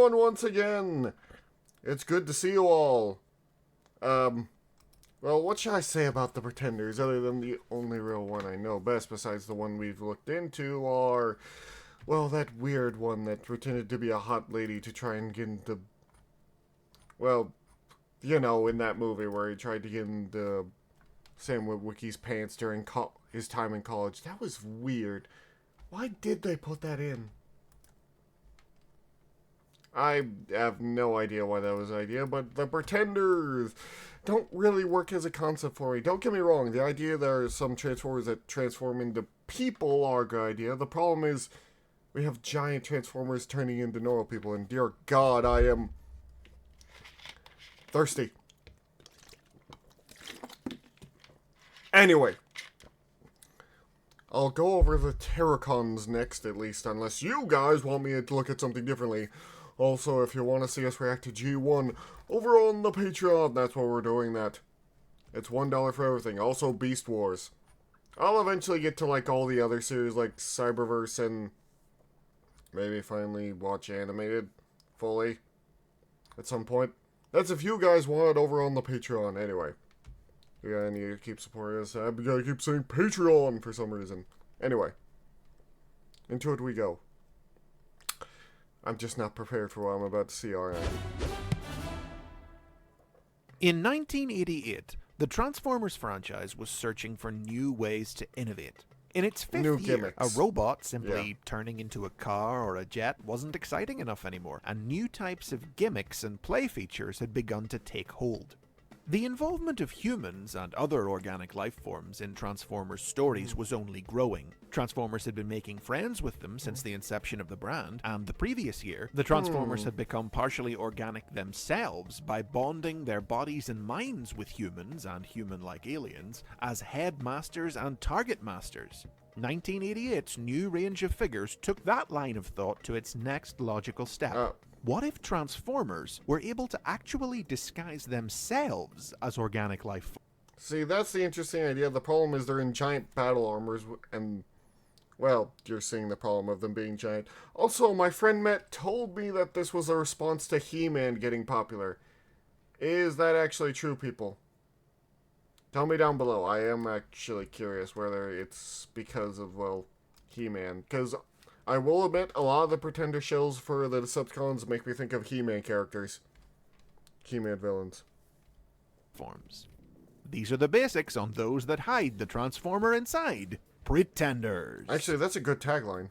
everyone once again. It's good to see you all. Well, what should I say about the Pretenders other than the only real one I know best besides the one we've looked into are, well, that weird one that pretended to be a hot lady to try and get into, well, you know, in that movie where he tried to get into Sam Witwicky's pants during his time in college. That was weird. Why did they put that in? I have no idea why that was an idea, but the Pretenders don't really work as a concept for me. Don't get me wrong, the idea there are some Transformers that transform into people are a good idea. The problem is we have giant Transformers turning into normal people, and dear God, I am thirsty. Anyway, I'll go over the Terracons next, at least, unless you guys want me to look at something differently. Also, if you want to see us react to G1 over on the Patreon, that's where we're doing that. It's $1 for everything. Also, Beast Wars. I'll eventually get to, like, all the other series, like Cyberverse, and maybe finally watch animated fully at some point. That's if you guys want it over on the Patreon. Anyway, we gotta need to keep supporting us. I gotta keep saying Patreon for some reason. Anyway, into it we go. I'm just not prepared for what I'm about to see already. In 1988, the Transformers franchise was searching for new ways to innovate. In its fifth New year, gimmicks. a robot simply turning into a car or a jet wasn't exciting enough anymore, and new types of gimmicks and play features had begun to take hold. The involvement of humans and other organic life forms in Transformers stories was only growing. Transformers had been making friends with them since the inception of the brand, and the previous year, the Transformers had become partially organic themselves by bonding their bodies and minds with humans and human-like aliens as headmasters and target masters. 1988's new range of figures took that line of thought to its next logical step. What if Transformers were able to actually disguise themselves as organic life forms? See, that's the interesting idea. The problem is they're in giant battle armors, and, well, you're seeing the problem of them being giant. Also, my friend Matt told me that this was a response to He-Man getting popular. Is that actually true, people? Tell me down below. I am actually curious whether it's because of, well, He-Man. Because I will admit, a lot of the Pretender shells for the Decepticons make me think of He-Man characters. He-Man villains. Forms. These are the basics on those that hide the Transformer inside. Pretenders. Actually, that's a good tagline.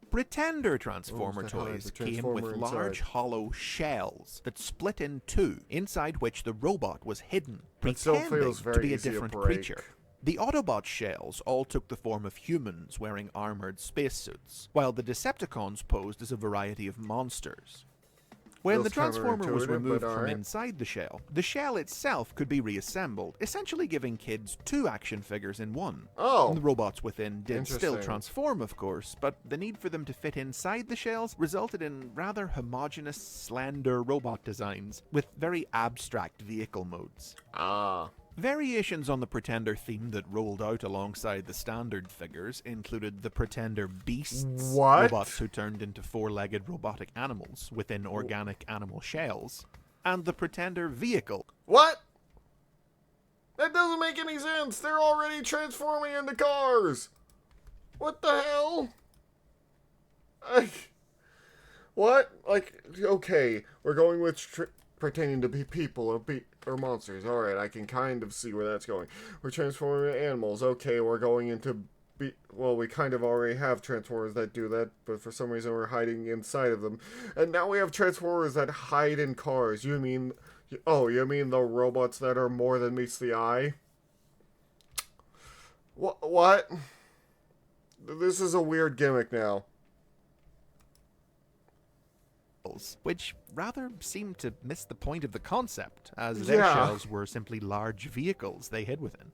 Pretender Transformer toys came with large hollow shells that split in two, inside which the robot was hidden, pretending to be a different creature. The Autobot shells all took the form of humans wearing armored spacesuits, while the Decepticons posed as a variety of monsters. When the Transformer was removed from inside the shell itself could be reassembled, essentially giving kids two action figures in one. And the robots within did still transform, of course, but the need for them to fit inside the shells resulted in rather homogeneous, slender robot designs with very abstract vehicle modes. Variations on the Pretender theme that rolled out alongside the standard figures included the Pretender Beasts, robots who turned into four-legged robotic animals within organic animal shells, and the Pretender Vehicle. What? That doesn't make any sense! They're already transforming into cars! What the hell? What? Like, okay, we're going with pretending to be people or monsters. Alright, I can kind of see where that's going. We're transforming into animals. Okay, we're going into well, we kind of already have Transformers that do that, but for some reason we're hiding inside of them. And now we have Transformers that hide in cars. You mean the robots that are more than meets the eye? What? This is a weird gimmick now. Which rather seemed to miss the point of the concept, as their shells were simply large vehicles they hid within.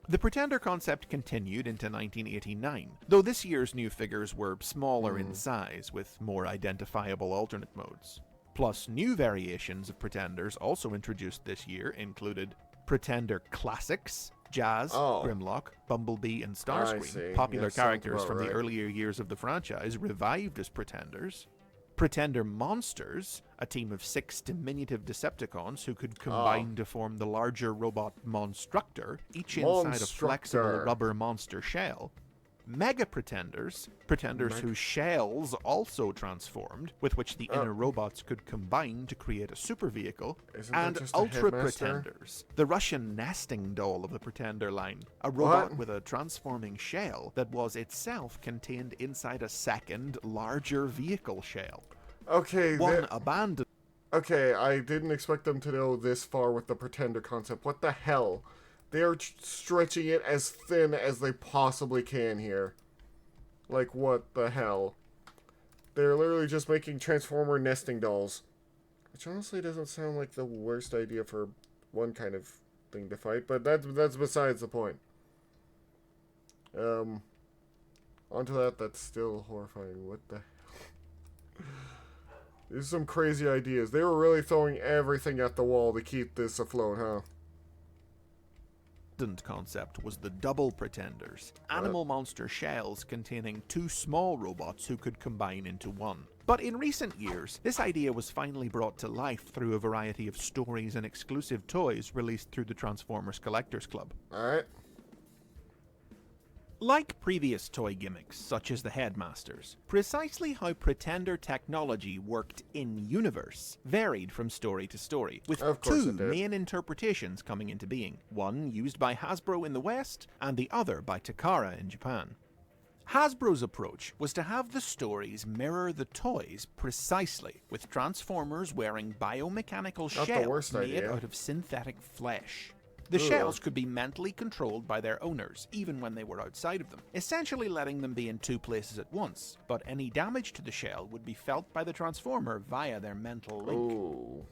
The Pretender concept continued into 1989, though this year's new figures were smaller in size, with more identifiable alternate modes. Plus, new variations of Pretenders also introduced this year included Pretender Classics, Jazz, Grimlock, Bumblebee, and Starscream, popular characters from the earlier years of the franchise revived as Pretenders. Pretender Monsters, a team of 6 diminutive Decepticons who could combine to form the larger robot Monstructor, each inside a flexible rubber monster shell. Mega Pretenders, whose shells also transformed, with which the inner robots could combine to create a super vehicle. And Ultra Pretenders, the Russian nesting doll of the Pretender line, a robot with a transforming shell that was itself contained inside a second, larger vehicle shell. Okay, abandoned. Okay, I didn't expect them to go this far with the Pretender concept. What the hell? They are stretching it as thin as they possibly can here. Like, what the hell? They're literally just making Transformer nesting dolls. Which honestly doesn't sound like the worst idea for one kind of thing to fight, but that's besides the point. Onto that's still horrifying. What the hell? These are some crazy ideas. They were really throwing everything at the wall to keep this afloat, huh? Concept was the Double Pretenders, animal monster shells containing 2 small robots who could combine into one. But in recent years, this idea was finally brought to life through a variety of stories and exclusive toys released through the Transformers Collectors Club. Alright. Like previous toy gimmicks, such as the Headmasters, precisely how Pretender technology worked in-universe varied from story to story, with 2 main interpretations coming into being, one used by Hasbro in the West, and the other by Takara in Japan. Hasbro's approach was to have the stories mirror the toys precisely, with Transformers wearing biomechanical shells made out of synthetic flesh. The shells could be mentally controlled by their owners, even when they were outside of them, essentially letting them be in 2 places at once, but any damage to the shell would be felt by the Transformer via their mental link.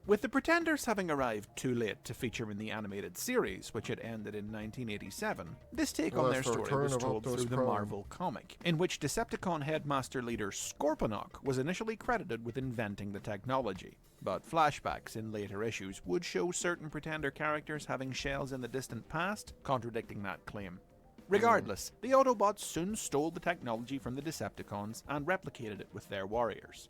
With the Pretenders having arrived too late to feature in the animated series, which had ended in 1987, this take on their story was told through the Marvel comic, in which Decepticon Headmaster leader Scorponok was initially credited with inventing the technology. But flashbacks in later issues would show certain Pretender characters having shells in the distant past, contradicting that claim. Regardless, the Autobots soon stole the technology from the Decepticons and replicated it with their warriors.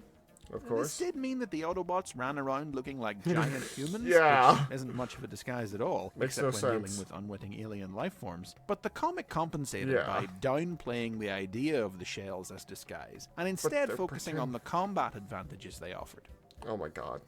Of course. This did mean that the Autobots ran around looking like giant humans, which isn't much of a disguise at all, except when dealing with unwitting alien life forms. But the comic compensated by downplaying the idea of the shells as disguise, and instead focusing on the combat advantages they offered. Oh my god.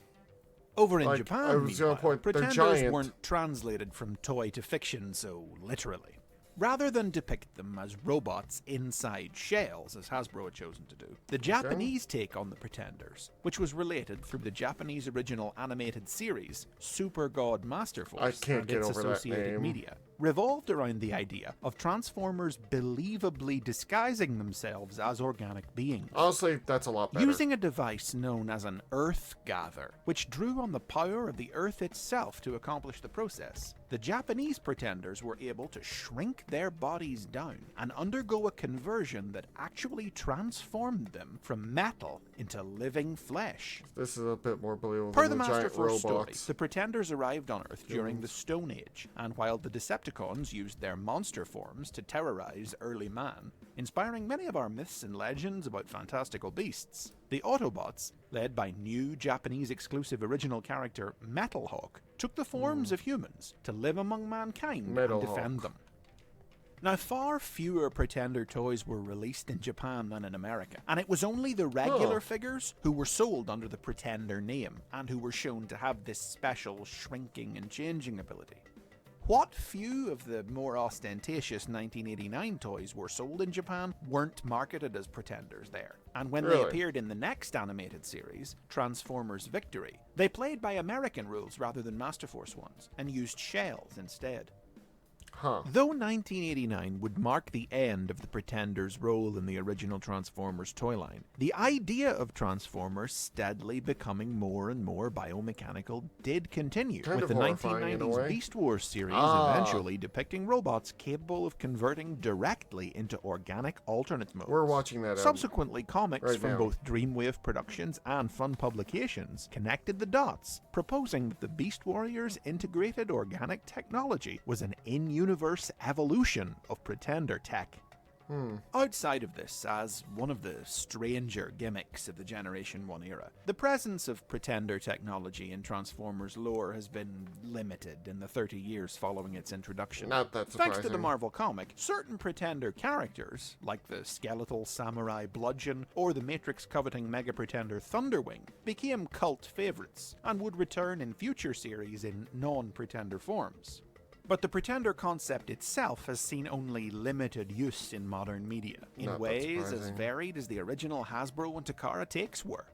Over in Japan, meanwhile, Pretenders weren't translated from toy to fiction so literally. Rather than depict them as robots inside shells, as Hasbro had chosen to do, the Japanese take on the Pretenders, which was related through the Japanese original animated series, Super God Master Force and its associated media, revolved around the idea of Transformers believably disguising themselves as organic beings. Honestly, that's a lot better. Using a device known as an Earth Gather, which drew on the power of the Earth itself to accomplish the process, the Japanese Pretenders were able to shrink their bodies down and undergo a conversion that actually transformed them from metal into living flesh. This is a bit more believable Per than the the Master giant Force robots. story, the Pretenders arrived on Earth during the Stone Age, and while the Decepticons used their monster forms to terrorize early man, inspiring many of our myths and legends about fantastical beasts, the Autobots, led by new Japanese exclusive original character Metalhawk, took the forms of humans to live among mankind and defend them. Now, far fewer Pretender toys were released in Japan than in America, and it was only the regular figures who were sold under the Pretender name, and who were shown to have this special shrinking and changing ability. What few of the more ostentatious 1989 toys were sold in Japan weren't marketed as Pretenders there, and when they appeared in the next animated series, Transformers Victory, they played by American rules rather than Master Force ones, and used shells instead. Though 1989 would mark the end of the Pretenders' role in the original Transformers toy line, the idea of Transformers steadily becoming more and more biomechanical did continue, with the 1990s Beast Wars series eventually depicting robots capable of converting directly into organic alternate modes. We're watching that. Subsequently, comics from both Dreamwave Productions and Fun Publications connected the dots, proposing that the Beast Warriors' integrated organic technology was an in-universe evolution of Pretender tech. Outside of this, as one of the stranger gimmicks of the Generation 1 era, the presence of Pretender technology in Transformers lore has been limited in the 30 years following its introduction. Not that surprising. Thanks to the Marvel comic, certain Pretender characters, like the skeletal samurai Bludgeon or the Matrix-coveting Mega Pretender Thunderwing, became cult favorites and would return in future series in non-Pretender forms. But the Pretender concept itself has seen only limited use in modern media, in ways as varied as the original Hasbro and Takara takes were.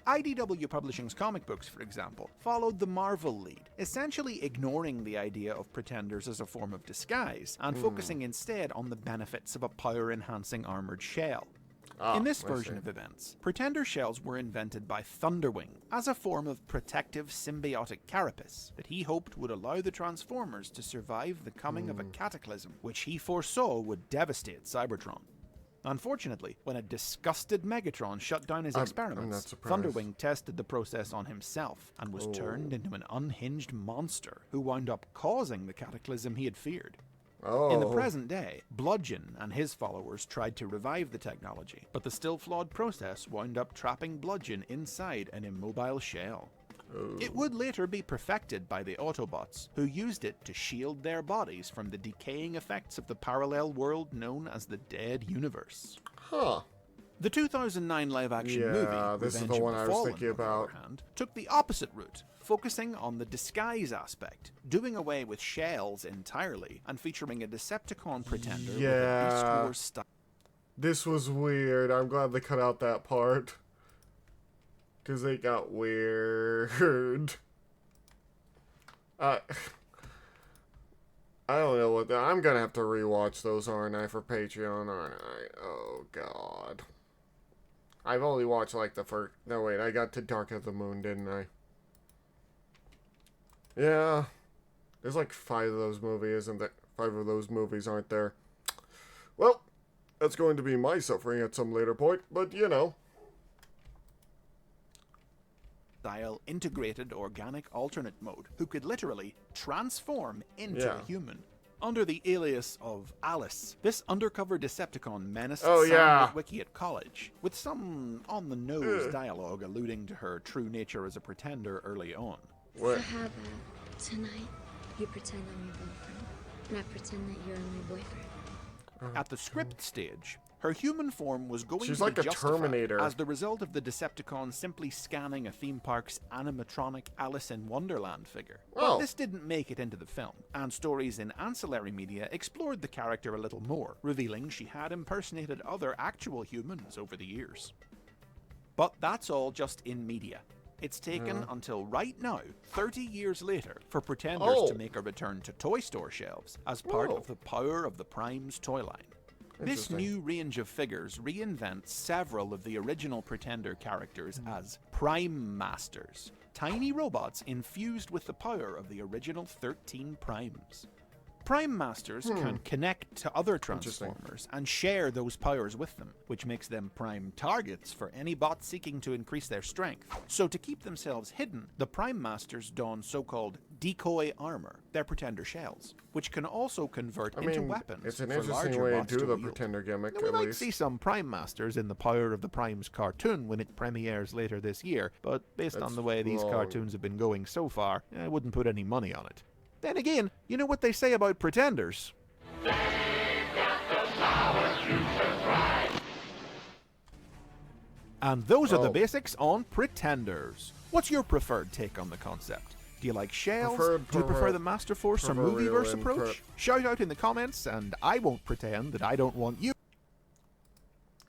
IDW Publishing's comic books, for example, followed the Marvel lead, essentially ignoring the idea of Pretenders as a form of disguise, and focusing instead on the benefits of a power-enhancing armored shell. In this version of events, Pretender shells were invented by Thunderwing as a form of protective symbiotic carapace that he hoped would allow the Transformers to survive the coming of a cataclysm which he foresaw would devastate Cybertron. Unfortunately, when a disgusted Megatron shut down his experiments, Thunderwing tested the process on himself and was turned into an unhinged monster who wound up causing the cataclysm he had feared. In the present day, Bludgeon and his followers tried to revive the technology, but the still-flawed process wound up trapping Bludgeon inside an immobile shell. It would later be perfected by the Autobots, who used it to shield their bodies from the decaying effects of the parallel world known as the Dead Universe. The 2009 live-action movie, this is Revenge the of one the I was Fallen, thinking on the about. other hand, took the opposite route, focusing on the disguise aspect, doing away with shells entirely, and featuring a Decepticon Pretender with a Beast Wars style. This was weird. I'm glad they cut out that part. Because they got weird. I don't know what... I'm gonna have to rewatch those, aren't I, for Patreon, aren't I? Oh, God. I've only watched, like, the first... No, wait, I got to Dark of the Moon, didn't I? Yeah. There's, like, 5 of those movies, isn't there? 5 of those movies, aren't there? Well, that's going to be my suffering at some later point, but, you know. Style integrated organic alternate mode, who could literally transform into a human. Under the alias of Alice, this undercover Decepticon menaced Sam Witwicky at college, with some on-the-nose dialogue alluding to her true nature as a pretender early on. What? So how about tonight you pretend I'm your girlfriend, and I pretend that you're my boyfriend? At the script stage, her human form was going She's to like be a justified Terminator. as the result of the Decepticon simply scanning a theme park's animatronic Alice in Wonderland figure. But this didn't make it into the film, and stories in ancillary media explored the character a little more, revealing she had impersonated other actual humans over the years. But that's all just in media. It's taken until right now, 30 years later, for Pretenders to make a return to toy store shelves as part of the Power of the Primes toy line. This new range of figures reinvents several of the original Pretender characters as Prime Masters, tiny robots infused with the power of the original 13 Primes. Prime Masters can connect to other Transformers and share those powers with them, which makes them prime targets for any bot seeking to increase their strength. So to keep themselves hidden, the Prime Masters don so-called decoy armor, their Pretender shells, which can also convert into weapons. It's an for interesting larger way to bots do the wield. Pretender gimmick, We at might least. see some Prime Masters in the Power of the Primes cartoon when it premieres later this year, but based on the way these cartoons have been going so far, I wouldn't put any money on it. Then again, you know what they say about Pretenders. And those are the basics on Pretenders. What's your preferred take on the concept? Do you like shells? Do you prefer the Master Force or Movieverse approach? Shout out in the comments, and I won't pretend that I don't want you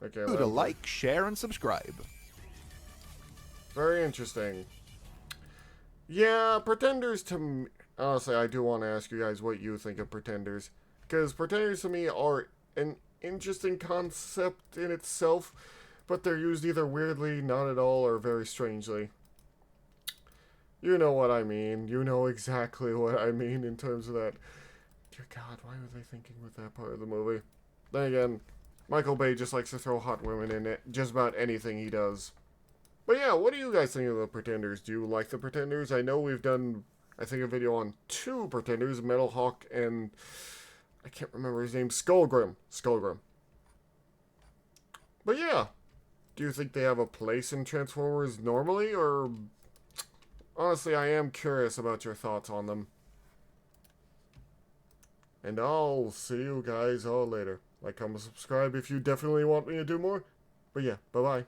to like, share, and subscribe. Very interesting. Yeah, Pretenders to me... Honestly, I do want to ask you guys what you think of Pretenders. Because Pretenders to me are an interesting concept in itself, but they're used either weirdly, not at all, or very strangely. You know what I mean. You know exactly what I mean in terms of that. Dear God, why were they thinking with that part of the movie? Then again, Michael Bay just likes to throw hot women in it, just about anything he does. But yeah, what do you guys think of the Pretenders? Do you like the Pretenders? I know we've done... I think a video on 2 Pretenders, Metal Hawk and I can't remember his name, Skullgrim. But yeah, do you think they have a place in Transformers normally, or... Honestly, I am curious about your thoughts on them. And I'll see you guys all later. Like, comment, subscribe if you definitely want me to do more. But yeah, bye-bye.